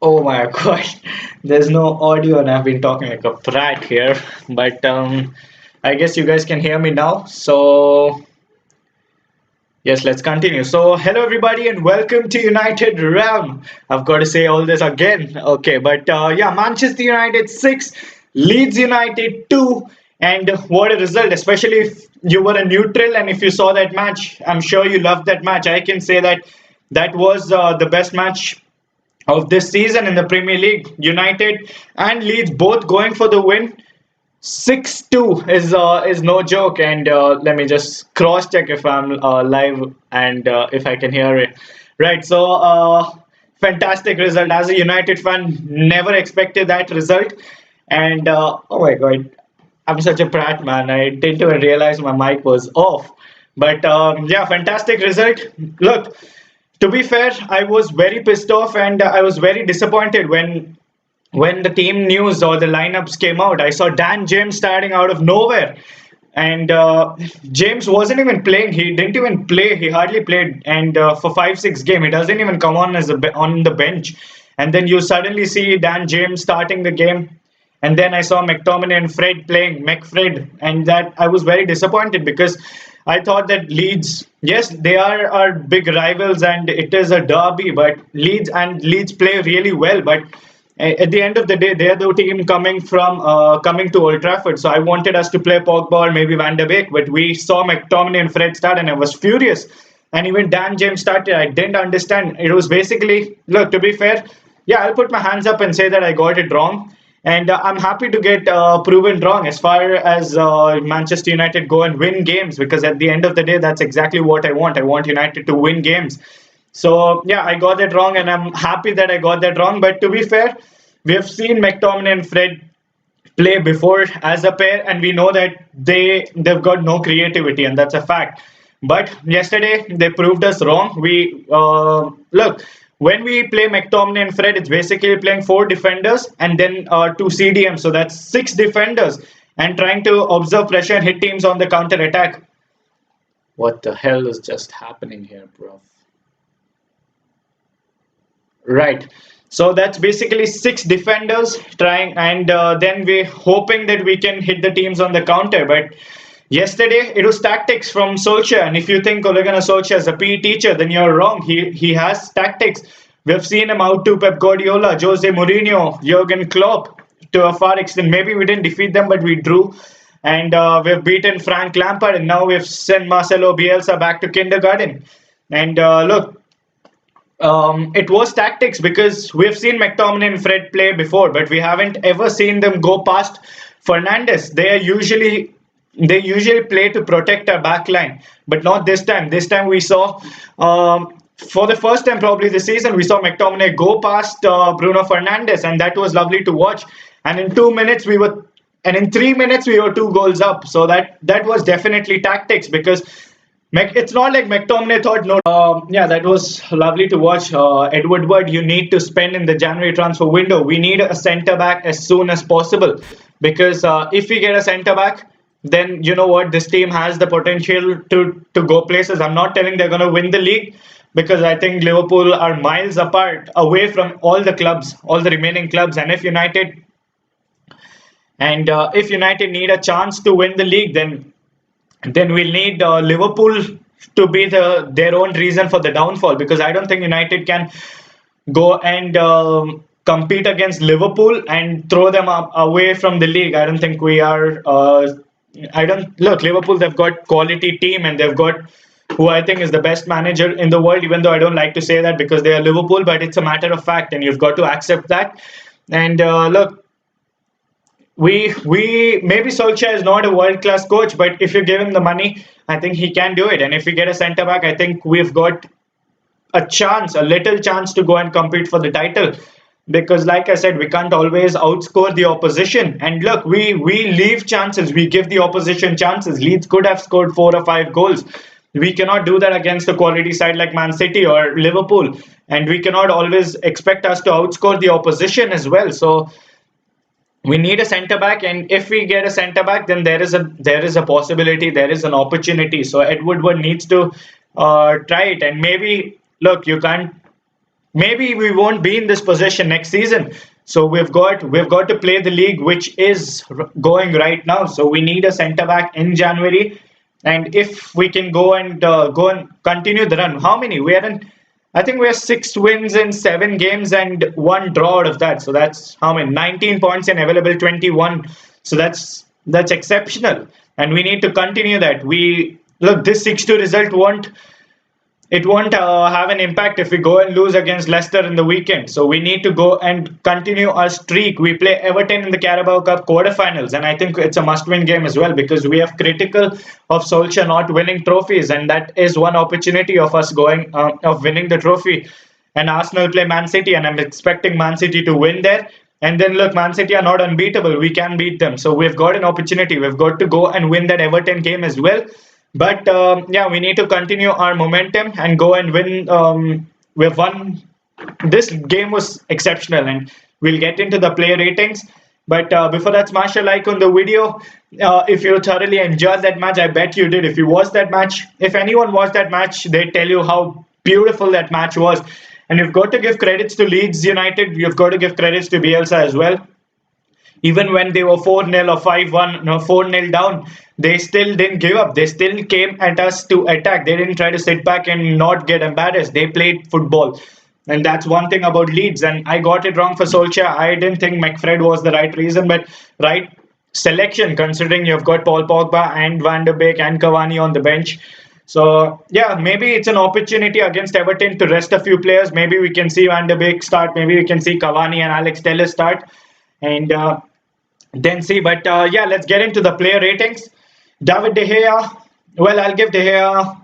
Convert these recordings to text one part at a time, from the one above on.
Oh my God, there's no audio and I've been talking like a brat here. But I guess you guys can hear me now. So yes, let's continue. So hello everybody and welcome to United Realm. I've got to say all this again. Okay, but yeah, Manchester United 6, Leeds United 2, and what a result, especially if you were a neutral and if you saw that match. I'm sure you loved that match. I can say that that was the best match of this season in the Premier League. United and Leeds both going for the win. 6-2 is no joke, and let me just cross check if I'm live and if I can hear it. Right, so fantastic result. As a United fan, never expected that result, and oh my God, I'm such a brat, man. I didn't even realize my mic was off. But yeah, fantastic result. Look, to be fair, I was very pissed off and I was very disappointed when the team news or the lineups came out. I saw Dan James starting out of nowhere, and James wasn't even playing. He didn't even play. He hardly played, and for 5-6 game, he doesn't even come on on the bench. And then you suddenly see Dan James starting the game, and then I saw McTominay and Fred playing McFred, and that I was very disappointed because I thought that Leeds, yes, they are our big rivals and it is a derby, but Leeds play really well. But at the end of the day, they're the team coming to Old Trafford. So I wanted us to play Pogba or maybe Van de Beek, but we saw McTominay and Fred start, and I was furious. And even Dan James started. I didn't understand. It was basically, look, to be fair, yeah, I'll put my hands up and say that I got it wrong. And I'm happy to get proven wrong as far as Manchester United go and win games, because at the end of the day, that's exactly what I want. I want United to win games. So yeah, I got that wrong, and I'm happy that I got that wrong. But to be fair, we have seen McTominay and Fred play before as a pair, and we know that they've got no creativity, and that's a fact. But yesterday they proved us wrong. We look, when we play McTominay and Fred, it's basically playing four defenders and then two CDMs, so that's six defenders, and trying to observe pressure and hit teams on the counter attack. What the hell is just happening here, bro? Right. So that's basically six defenders trying, and then we're hoping that we can hit the teams on the counter. But yesterday it was tactics from Solskjaer, and if you think Ole Gunnar Solskjaer is a PE teacher, then you're wrong. He has tactics. We've seen him out to Pep Guardiola, Jose Mourinho, Jurgen Klopp to a far extent. Maybe we didn't defeat them, but we drew. And we've beaten Frank Lampard, and now we've sent Marcelo Bielsa back to kindergarten. And look, it was tactics because we've seen McTominay and Fred play before, but we haven't ever seen them go past Fernandes. They usually play to protect our back line, but not this time. This time we saw, for the first time probably this season, we saw McTominay go past Bruno Fernandes, and that was lovely to watch. And in 2 minutes and in 3 minutes we were 2 goals up. So that was definitely tactics, because it's not like McTominay thought no. Yeah, that was lovely to watch. Ed Woodward, you need to spend in the January transfer window. We need a centre back as soon as possible, because if we get a centre back, then you know what, this team has the potential to go places. I'm not telling they're going to win the league, because I think Liverpool are miles apart away from all the clubs, all the remaining clubs. And if United need a chance to win the league, then we'll need Liverpool to be their own reason for the downfall, because I don't think United can go and compete against Liverpool and throw them away from the league. I don't think we are. I don't look Liverpool. They've got quality team, and they've got who I think is the best manager in the world. Even though I don't like to say that because they are Liverpool, but it's a matter of fact, and you've got to accept that. And look, we maybe Solskjaer is not a world class coach, but if you give him the money, I think he can do it. And if we get a centre back, I think we've got a little chance to go and compete for the title. Because, like I said, we can't always outscore the opposition. And look, we leave chances, we give the opposition chances. Leeds could have scored 4 or 5 goals. We cannot do that against a quality side like Man City or Liverpool, and we cannot always expect us to outscore the opposition as well. So we need a centre back, and if we get a centre back, then there is a possibility, there is an opportunity. So Ed Woodward needs to try it. And maybe, look, you can't maybe we won't be in this position next season. So we've got to play the league which is going right now. So we need a centre back in January, and if we can go and continue the run, how many we are in? I think we have 6 wins in 7 games and 1 draw out of that. So that's how many? 19 points in available 21. So that's exceptional, and we need to continue that. We look, this 6-2 result won't have an impact if we go and lose against Leicester in the weekend. So we need to go and continue our streak. We play Everton in the Carabao Cup quarterfinals, and I think it's a must-win game as well because we have critical of Solskjaer not winning trophies, and that is one opportunity of us going of winning the trophy. And Arsenal play Man City, and I'm expecting Man City to win there. And then look, Man City are not unbeatable. We can beat them. So we've got an opportunity. We've got to go and win that Everton game as well. But yeah, we need to continue our momentum and go and win. We've won. This game was exceptional, and we'll get into the player ratings. But before that, smash a like on the video. If you thoroughly enjoyed that match, I bet you did. If you watched that match, if anyone watched that match, they tell you how beautiful that match was. And you've got to give credits to Leeds United. You've got to give credits to Bielsa as well. Even when they were 4-0 or 5-1, no, 4-0 down, they still didn't give up. They still came at us to attack. They didn't try to sit back and not get embarrassed. They played football. And that's one thing about Leeds. And I got it wrong for Solskjaer. I didn't think McFred was the right reason, but right selection, considering you've got Paul Pogba and Van der Beek and Cavani on the bench. So, yeah, maybe it's an opportunity against Everton to rest a few players. Maybe we can see Van der Beek start. Maybe we can see Cavani and Alex Telles start. And then see. But yeah, let's get into the player ratings. David De Gea, well, I'll give De Gea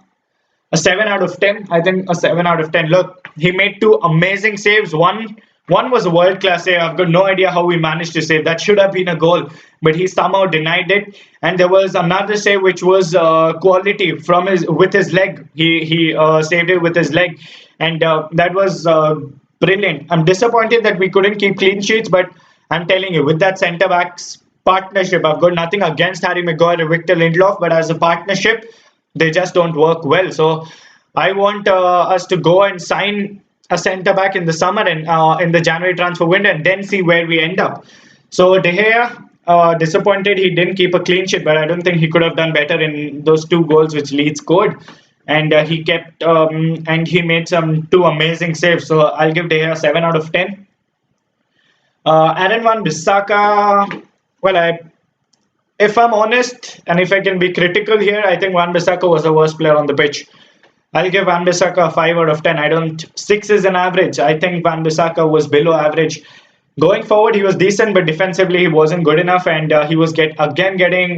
a 7 out of 10. I think a 7 out of 10. Look, he made 2 amazing saves. One was a world-class save. I've got no idea how he managed to save. That should have been a goal, but he somehow denied it. And there was another save which was quality from with his leg. He saved it with his leg, and that was brilliant. I'm disappointed that we couldn't keep clean sheets, but I'm telling you, with that centre backs partnership, I've got nothing against Harry Maguire and Victor Lindelof, but as a partnership, they just don't work well. So I want us to go and sign a centre back in the summer and in the January transfer window, and then see where we end up. So De Gea, disappointed he didn't keep a clean sheet, but I don't think he could have done better in those 2 goals which Leeds scored. And he kept and he made some 2 amazing saves. So I'll give De Gea 7 out of 10. Aaron Wan-Bissaka, well, if I'm honest and if I can be critical here, I think Wan-Bissaka was the worst player on the pitch. I'll give Wan-Bissaka a 5 out of 10. 6 is an average. I think Wan-Bissaka was below average. Going forward, he was decent, but defensively he wasn't good enough, and he was getting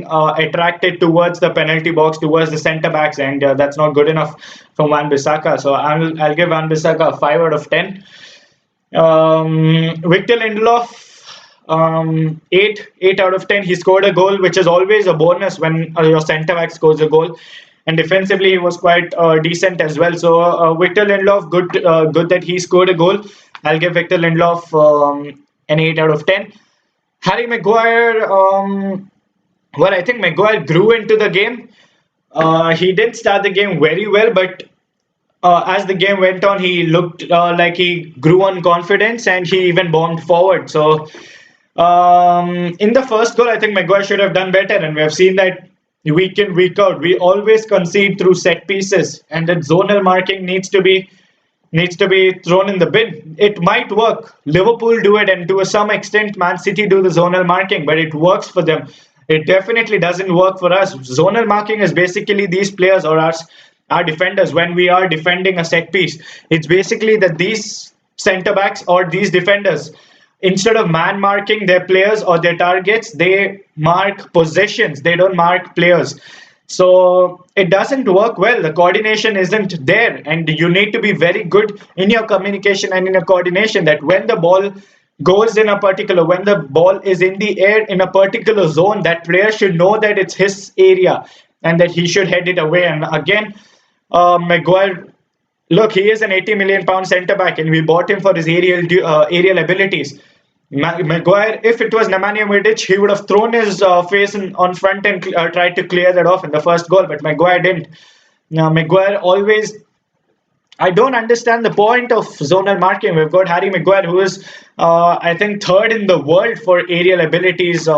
attracted towards the penalty box, towards the centre backs, and that's not good enough for Wan-Bissaka. So I'll give Wan-Bissaka a 5 out of 10. Victor Lindelof, 8 out of 10. He scored a goal, which is always a bonus when your centre back scores a goal. And defensively, he was quite decent as well. So Victor Lindelof, good that he scored a goal. I'll give Victor Lindelof an 8 out of 10. Harry Maguire, well, I think Maguire grew into the game. He didn't start the game very well, but as the game went on, he looked like he grew on confidence, and he even bombed forward. So in the first goal, I think Maguire should have done better, and we have seen that week in, week out. We always concede through set pieces, and that zonal marking needs to be thrown in the bin. It might work. Liverpool do it, and to some extent, Man City do the zonal marking, but it works for them. It definitely doesn't work for us. Zonal marking is basically these players or our defenders when we are defending a set piece. It's basically that these centre backs or these defenders, instead of man marking their players or their targets, they mark possessions. They don't mark players. So it doesn't work well. The coordination isn't there, and you need to be very good in your communication and in your coordination, that when the ball goes in when the ball is in the air in a particular zone, that player should know that it's his area and that he should head it away. And again, Maguire, look, he is an 80 million pound centre back, and we bought him for his aerial abilities. Maguire, if it was Nemanja Vidic, he would have thrown his face on front and tried to clear that off in the first goal, but Maguire didn't. Now, Maguire always I don't understand the point of zonal marking. We've got Harry Maguire, who is, I think, third in the world for aerial abilities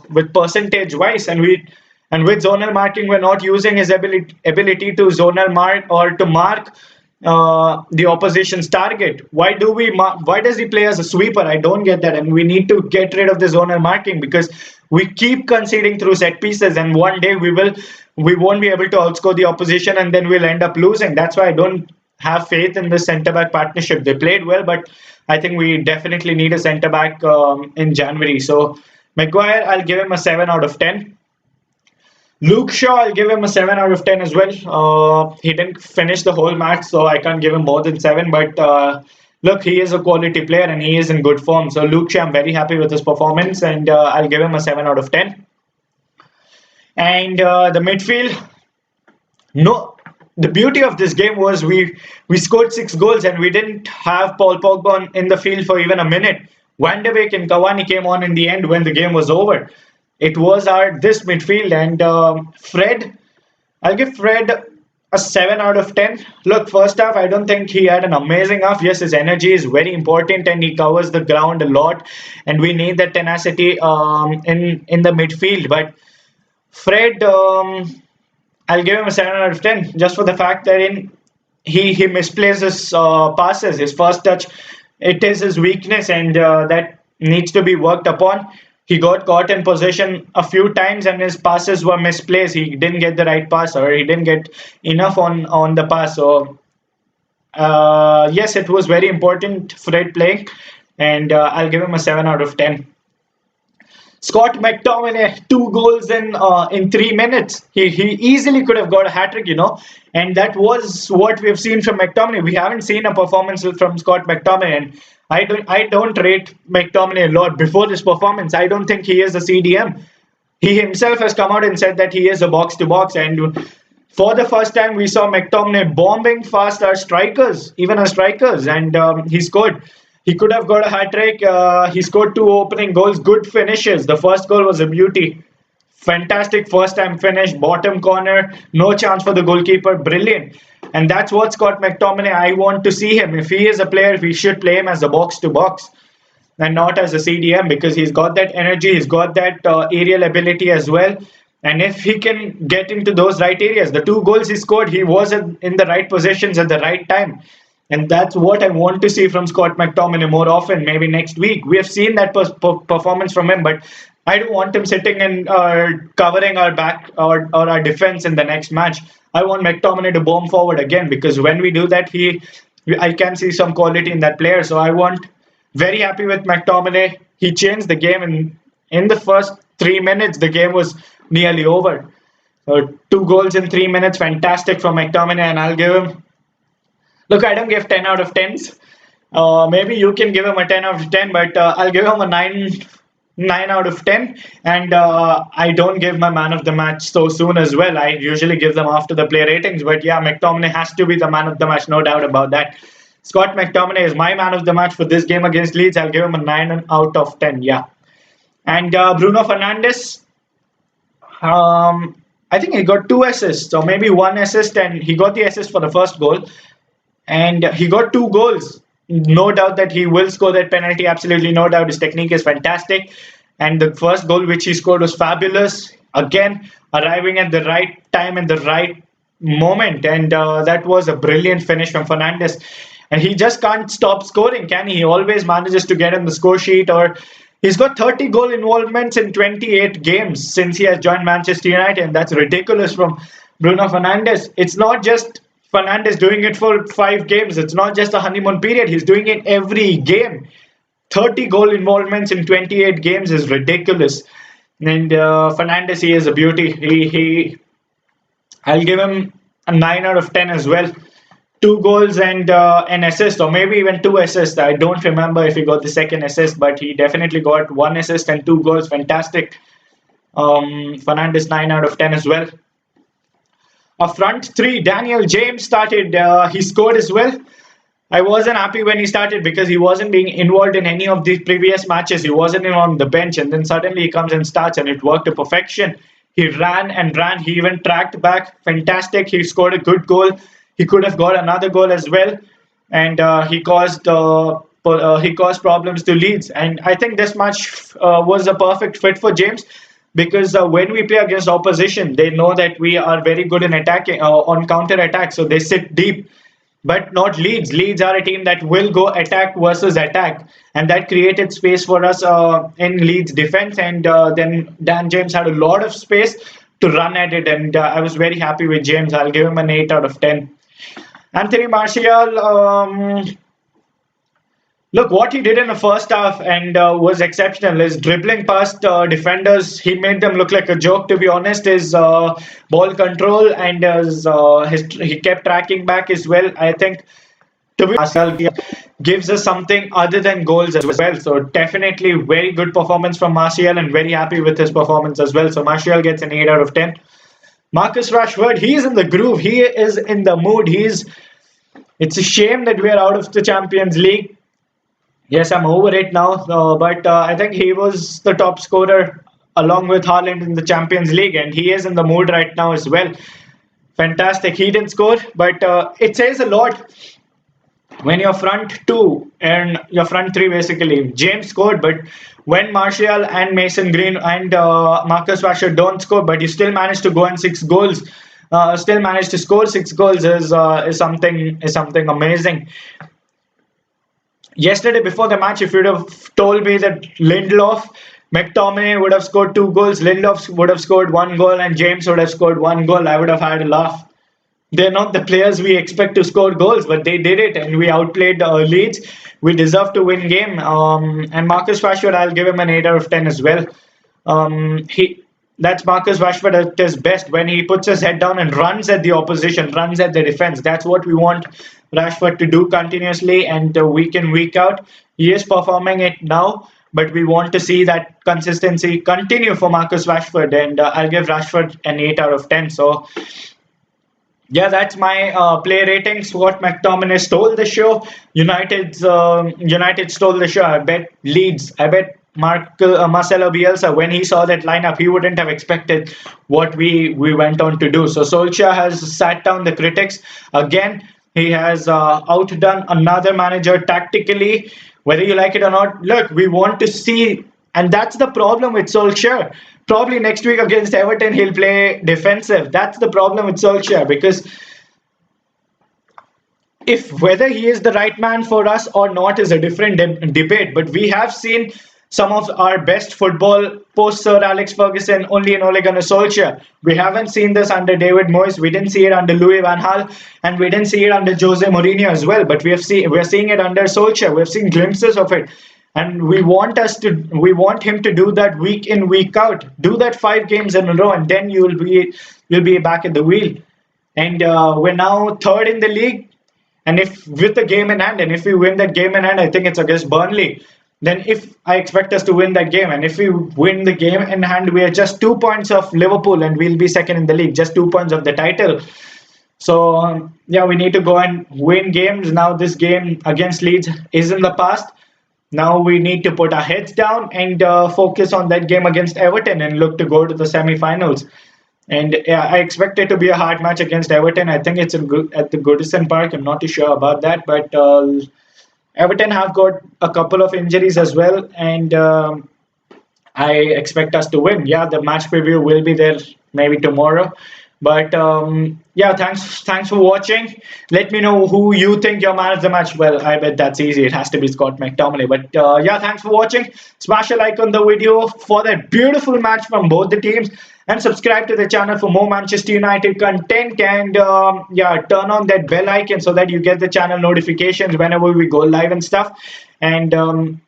with percentage wise, and with zonal marking, we're not using his ability to zonal mark or to mark the opposition's target. Why does he play as a sweeper? I don't get that, and we need to get rid of the zonal marking because we keep conceding through set pieces, and one day we won't be able to outscore the opposition, and then we'll end up losing. That's why I don't have faith in the centre back partnership. They played well, but I think we definitely need a centre back in January. So Maguire, I'll give him a 7 out of 10. Luke Shaw, I'll give him a 7 out of 10 as well. He didn't finish the whole match, so I can't give him more than 7. But look, he is a quality player and he is in good form. So Luke Shaw, I'm very happy with his performance, and I'll give him a 7 out of 10. And the midfield, no. The beauty of this game was we scored 6 goals and we didn't have Paul Pogba in the field for even a minute. Van de Beek and Cavani came on in the end when the game was over. It was our this midfield, and Fred, I'll give Fred a 7 out of 10. Look, first half, I don't think he had an amazing half. Yes, his energy is very important and he covers the ground a lot, and we need that tenacity in the midfield. But Fred, I'll give him a 7 out of 10 just for the fact that he misplaces passes. His first touch, it is his weakness, and that needs to be worked upon. He got caught in possession a few times and his passes were misplaced. He didn't get the right pass, or he didn't get enough on the pass. So yes, it was very important Fred playing, and I'll give him a 7 out of 10. Scott McTominay, 2 goals in 3 minutes. He easily could have got a hat trick, and that was what we've seen from McTominay. We haven't seen a performance from Scott McTominay, and I don't rate McTominay a lot. Before this performance, I don't think he is a CDM. He himself has come out and said that he is a box to box, and for the first time we saw McTominay bombing fast our strikers, even our strikers, and he scored. He could have got a hat trick. He scored 2 opening goals, good finishes. The first goal was a beauty. Fantastic first time finish, bottom corner, no chance for the goalkeeper, brilliant. And that's what Scott McTominay, I want to see him. If he is a player, we should play him as a box to box and not as a CDM, because he's got that energy, he's got that aerial ability as well. And if he can get into those right areas, the 2 goals he scored, he was in the right positions at the right time. And that's what I want to see from Scott McTominay more often, maybe next week. We have seen that performance from him, but I don't want him sitting and covering our back or our defense in the next match. I want McTominay to bomb forward again, because when we do that, I can see some quality in that player. So I want, very happy with McTominay. He changed the game, and in the first 3 minutes, the game was nearly over. 2 goals in 3 minutes, fantastic from McTominay, and I'll give him. Look, I don't give 10 out of 10s. Maybe you can give him a 10 out of 10, but I'll give him a 9 out of 10. And I don't give my man of the match so soon as well. I usually give them after the play ratings. But yeah, McTominay has to be the man of the match, no doubt about that. Scott McTominay is my man of the match for this game against Leeds. I'll give him a 9 out of 10, yeah. And Bruno Fernandes, I think he got 2 assists, or maybe 1 assist, and he got the assist for the first goal. And he got 2 goals. No doubt that he will score that penalty. Absolutely no doubt. His technique is fantastic. And the first goal which he scored was fabulous. Again, arriving at the right time and the right moment. And that was a brilliant finish from Fernandes. And he just can't stop scoring, can he? He always manages to get on the score sheet. Or he's got 30 goal involvements in 28 games since he has joined Manchester United. And that's ridiculous from Bruno Fernandes. It's not just Fernandes doing it for 5 games. It's not just a honeymoon period. He's doing it every game. 30 goal involvements in 28 games is ridiculous. And Fernandes, he is a beauty. I'll give him a 9 out of 10 as well. 2 goals and an assist, or maybe even 2 assists. I don't remember if he got the second assist, but he definitely got 1 assist and 2 goals. Fantastic. Fernandes, 9 out of 10 as well. A front 3, Daniel James started. He scored as well. I wasn't happy when he started because he wasn't being involved in any of the previous matches. He wasn't on the bench, and then suddenly he comes and starts, and it worked to perfection. He ran and ran. He even tracked back. Fantastic. He scored a good goal. He could have got another goal as well, and he caused problems to Leeds. And I think this match was a perfect fit for James, because when we play against opposition, they know that we are very good in attacking on counter attack, so they sit deep. But not Leeds. Leeds are a team that will go attack versus attack, and that created space for us in Leeds defense. And then Dan James had a lot of space to run at it, and I was very happy with James. I'll give him an 8 out of 10. Anthony Martial, look, what he did in the first half and was exceptional. His dribbling past defenders, he made them look like a joke, to be honest. His ball control and he kept tracking back as well. I think to be Martial gives us something other than goals as well. So definitely very good performance from Martial, and very happy with his performance as well. So Martial gets an 8 out of 10. Marcus Rashford, he is in the groove. He is in the mood. It's a shame that we are out of the Champions League. Yes, I'm over it now, but I think he was the top scorer along with Haaland in the Champions League, and he is in the mood right now as well. Fantastic. He didn't score, but it says a lot when your front two and your front three, basically, James scored, but when Martial and Mason Green and Marcus Rashford don't score, but you still managed to go and 6 goals, still managed to score 6 goals is something amazing. Yesterday, before the match, if you'd have told me that Lindelof, McTominay would have scored 2 goals, Lindelof would have scored 1 goal, and James would have scored 1 goal, I would have had a laugh. They're not the players we expect to score goals, but they did it, and we outplayed Leeds. We deserve to win game. And Marcus Rashford, I'll give him an 8 out of 10 as well. That's Marcus Rashford at his best, when he puts his head down and runs at the opposition, runs at the defense. That's what we want Rashford to do continuously and week in, week out. He is performing it now, but we want to see that consistency continue for Marcus Rashford, and I'll give Rashford an 8 out of 10. So yeah, that's my play ratings. What McTominay stole the show. United stole the show. I bet Leeds. I bet Marcelo Bielsa, when he saw that lineup, he wouldn't have expected what we went on to do. So Solskjaer has sat down the critics again. He has outdone another manager tactically, whether you like it or not. Look, we want to see, and that's the problem with Solskjaer. Probably next week against Everton, he'll play defensive. That's the problem with Solskjaer, because whether he is the right man for us or not is a different debate. But we have seen some of our best football post Sir Alex Ferguson only in Ole Gunnar Solskjaer. We haven't seen this under David Moyes. We didn't see it under Louis van Gaal, and we didn't see it under Jose Mourinho as well. But we're seeing it under Solskjaer. We've seen glimpses of it. And we want him to do that week in, week out. Do that 5 games in a row, and then you'll be back at the wheel. And we're now 3rd in the league. And if with the game in hand, and if we win that game in hand, I think it's against Burnley. Then I expect us to win that game. And if we win the game in hand, we are just 2 points of Liverpool, and we'll be 2nd in the league, just 2 points of the title. So yeah, we need to go and win games. Now this game against Leeds is in the past. Now we need to put our heads down and focus on that game against Everton and look to go to the semi-finals. And yeah, I expect it to be a hard match against Everton. I think it's at the Goodison Park. I'm not too sure about that, but Everton have got a couple of injuries as well, and I expect us to win. Yeah, the match preview will be there maybe tomorrow. But yeah, thanks for watching. Let me know who you think your man of the match. Well, I bet that's easy. It has to be Scott McTominay. But yeah, thanks for watching. Smash a like on the video for that beautiful match from both the teams, and subscribe to the channel for more Manchester United content. And yeah, turn on that bell icon so that you get the channel notifications whenever we go live and stuff. And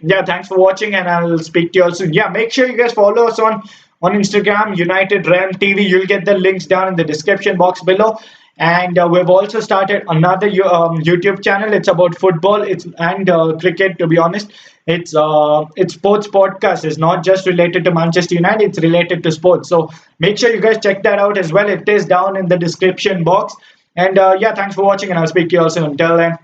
yeah, thanks for watching, and I'll speak to you all soon. Yeah, make sure you guys follow us on Instagram, United Realm TV. You'll get the links down in the description box below. And we've also started another YouTube channel. It's about football and cricket, to be honest. It's sports podcast. It's not just related to Manchester United. It's related to sports. So make sure you guys check that out as well. It is down in the description box. And yeah, thanks for watching, and I'll speak to you all soon. Until then.